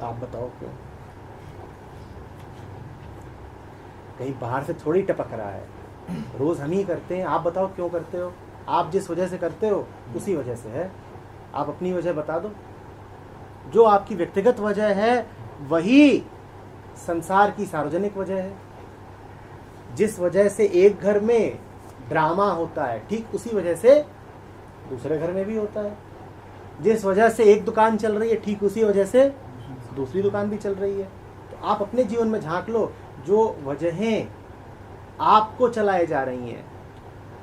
आप बताओ क्यों? कहीं बाहर से थोड़ी टपक रहा है, रोज हम ही करते हैं। आप बताओ क्यों करते हो? आप जिस वजह से करते हो उसी वजह से है। आप अपनी वजह बता दो। जो आपकी व्यक्तिगत वजह है वही संसार की सार्वजनिक वजह है। जिस वजह से एक घर में ड्रामा होता है, ठीक उसी वजह से दूसरे घर में भी होता है। जिस वजह से एक दुकान चल रही है, ठीक उसी वजह से दूसरी दुकान भी चल रही है। तो आप अपने जीवन में झांक लो, जो वजहें आपको चलाए जा रही हैं,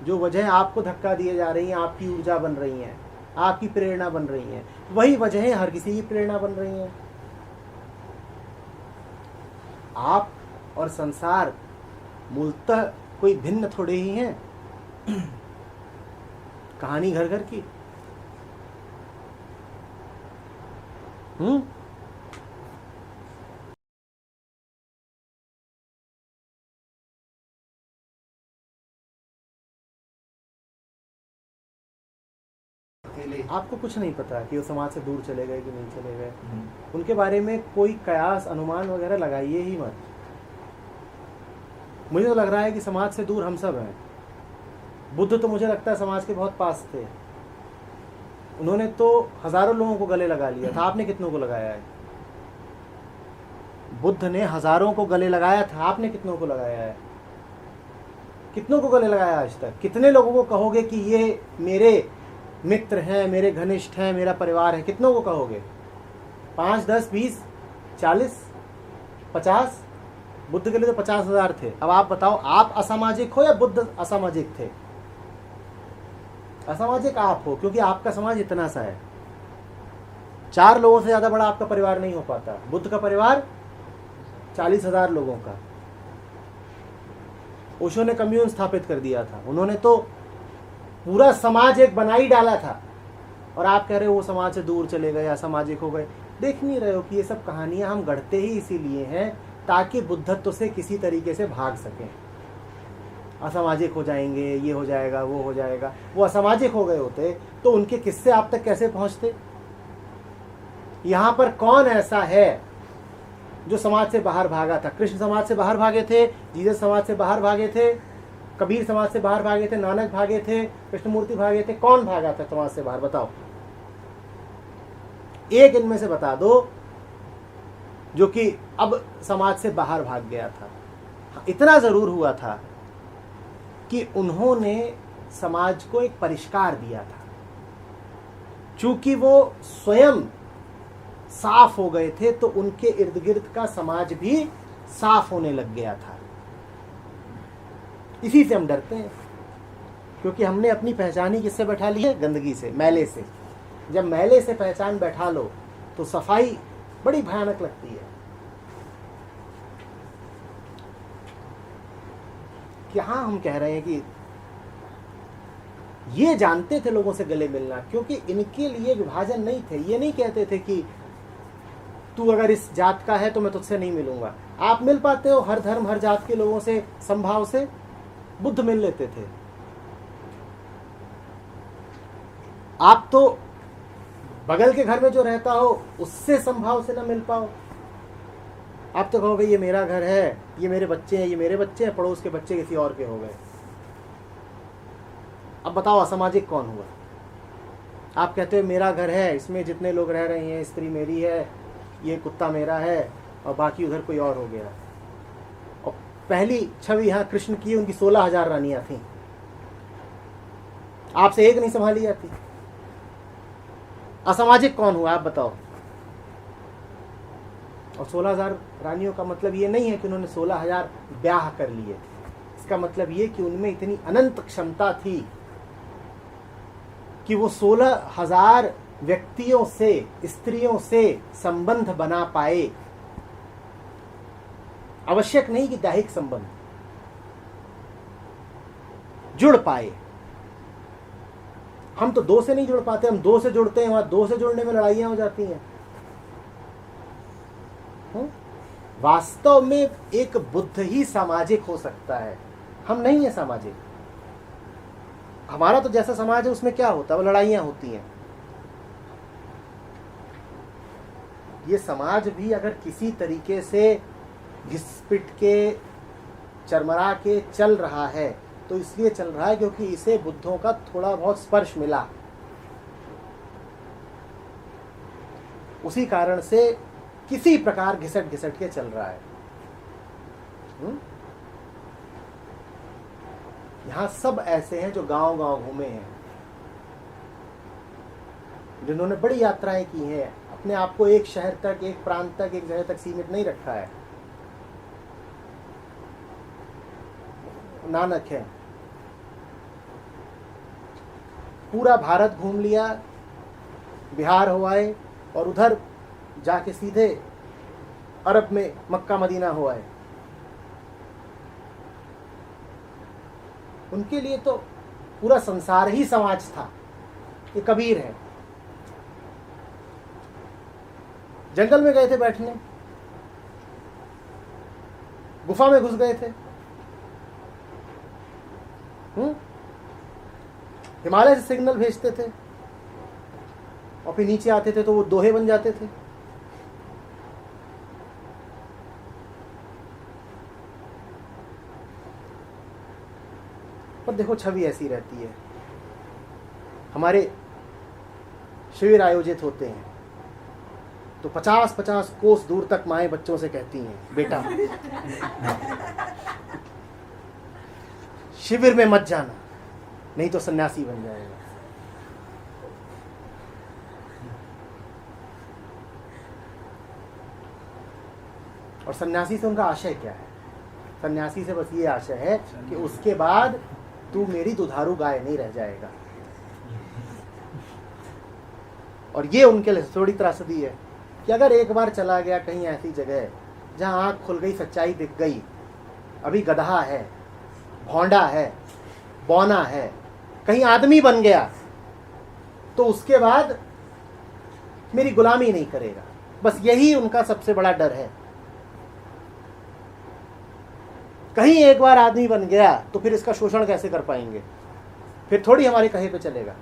जो वजह आपको धक्का दिए जा रही हैं, आपकी ऊर्जा बन रही हैं, आपकी प्रेरणा बन रही हैं, वही वजहें हर किसी की प्रेरणा बन रही हैं। आप और संसार मूलतः कोई भिन्न थोड़े ही हैं। कहानी घर घर की। आपको कुछ नहीं पता कि वो समाज से दूर चले गए कि नहीं चले गए। उनके बारे में कोई कयास अनुमान वगैरह लगाइए ही मत। मुझे तो लग रहा है कि समाज से दूर हम सब हैं। बुद्ध तो मुझे लगता है समाज के बहुत पास थे। उन्होंने तो हजारों लोगों को गले लगा लिया था। आपने कितनों को लगाया है? बुद्ध ने हजारों को गले लगाया था, आपने कितनों को लगाया है? कितनों को गले लगाया आज तक? कितने लोगों को कहोगे कि ये मेरे मित्र हैं, मेरे घनिष्ठ हैं, मेरा परिवार है? कितनों को कहोगे? 5, 10, 20, 40, 50? बुद्ध के लिए तो 50,000 थे। अब आप बताओ, आप असामाजिक हो या बुद्ध असामाजिक थे? असामाजिक आप हो, क्योंकि आपका समाज इतना सा है। 4 लोगों से ज्यादा बड़ा आपका परिवार नहीं हो पाता। बुद्ध का परिवार 40,000 लोगों का। ओशो ने कम्यून स्थापित कर दिया था। उन्होंने तो पूरा समाज एक बना ही डाला था। और आप कह रहे हो वो समाज से दूर चले गए, असामाजिक हो गए। देख नहीं रहे हो कि ये सब कहानियां हम गढ़ते ही इसीलिए हैं ताकि बुद्धत्व से किसी तरीके से भाग सकें। असामाजिक हो जाएंगे, ये हो जाएगा, वो हो जाएगा। वो असामाजिक हो गए होते तो उनके किस्से आप तक कैसे पहुंचते? यहां पर कौन ऐसा है जो समाज से बाहर भागा था? कृष्ण समाज से बाहर भागे थे, जीसस समाज से बाहर भागे थे, कबीर समाज से बाहर भागे थे, नानक भागे थे, कृष्णमूर्ति भागे थे। कौन भागा था समाज से बाहर? बताओ, एक इनमें से बता दो जो कि अब समाज से बाहर भाग गया था। इतना जरूर हुआ था कि उन्होंने समाज को एक परिष्कार दिया था। चूंकि वो स्वयं साफ हो गए थे तो उनके इर्द गिर्द का समाज भी साफ होने लग गया था। इसी से हम डरते हैं, क्योंकि हमने अपनी पहचान ही किससे बैठा ली है? गंदगी से, मैले से। जब मैले से पहचान बैठा लो तो सफाई बड़ी भयानक लगती है। यहाँ हम कह रहे हैं कि ये जानते थे लोगों से गले मिलना, क्योंकि इनके लिए विभाजन नहीं थे। ये नहीं कहते थे कि तू अगर इस जात का है तो मैं तुझसे नहीं मिलूंगा। आप मिल पाते हो हर धर्म हर जात के लोगों से संभाव से? बुद्ध मिल लेते थे। आप तो बगल के घर में जो रहता हो उससे संभाव से ना मिल पाओ। आप तो कहोगे ये मेरा घर है, ये मेरे बच्चे हैं, ये मेरे बच्चे हैं, पड़ोस के बच्चे किसी और के हो गए। अब बताओ असामाजिक कौन हुआ? आप कहते हो मेरा घर है, इसमें जितने लोग रह रहे हैं, स्त्री मेरी है, ये कुत्ता मेरा है, और बाकी उधर कोई और हो गया। और पहली छवि यहाँ कृष्ण की, उनकी 16,000 रानियां थीं। आपसे एक नहीं संभाली जाती। असामाजिक कौन हुआ? आप बताओ। और 16,000 रानियों का मतलब ये नहीं है कि उन्होंने 16,000 ब्याह कर लिए। इसका मतलब ये कि उनमें इतनी अनंत क्षमता थी कि वो 16,000 व्यक्तियों से, स्त्रियों से संबंध बना पाए। आवश्यक नहीं कि दैहिक संबंध, जुड़ पाए। हम तो 2 से नहीं जुड़ पाते। हम 2 से जुड़ते हैं, वहां 2 से जुड़ने में लड़ाइयां हो जाती हैं। वास्तव में एक बुद्ध ही सामाजिक हो सकता है। हम नहीं है सामाजिक। हमारा तो जैसा समाज है उसमें क्या होता है? वो लड़ाइयां होती हैं। ये समाज भी अगर किसी तरीके से घिस-पिट के चरमरा के चल रहा है तो इसलिए चल रहा है क्योंकि इसे बुद्धों का थोड़ा बहुत स्पर्श मिला। उसी कारण से किसी प्रकार घिसट घिसट के चल रहा है। यहां सब ऐसे हैं जो गांव गांव घूमे हैं, जिन्होंने बड़ी यात्राएं की हैं, अपने आप को एक शहर तक, एक प्रांत तक, एक जगह तक सीमित नहीं रखा है। नानक है, पूरा भारत घूम लिया, बिहार हो आए और उधर जाके सीधे अरब में मक्का मदीना हो आए। उनके लिए तो पूरा संसार ही समाज था। ये कबीर है, जंगल में गए थे बैठने, गुफा में घुस गए थे, हिमालय से सिग्नल भेजते थे और फिर नीचे आते थे तो वो दोहे बन जाते थे। पर देखो छवि ऐसी रहती है। हमारे शिविर आयोजित होते हैं तो 50-50 कोस दूर तक माएं बच्चों से कहती हैं, बेटा शिविर में मत जाना, नहीं तो सन्यासी बन जाएगा। और सन्यासी से उनका आशय क्या है? सन्यासी से बस ये आशय है कि उसके बाद तू मेरी दुधारू गाय नहीं रह जाएगा। और ये उनके लिए थोड़ी त्रासदी है कि अगर एक बार चला गया कहीं ऐसी जगह जहां आंख खुल गई, सच्चाई दिख गई, अभी गधा है, भौंडा है, बौना है, कहीं आदमी बन गया, तो उसके बाद मेरी गुलामी नहीं करेगा। बस यही उनका सबसे बड़ा डर है। कहीं एक बार आदमी बन गया तो फिर इसका शोषण कैसे कर पाएंगे? फिर थोड़ी हमारे कहे पे चलेगा।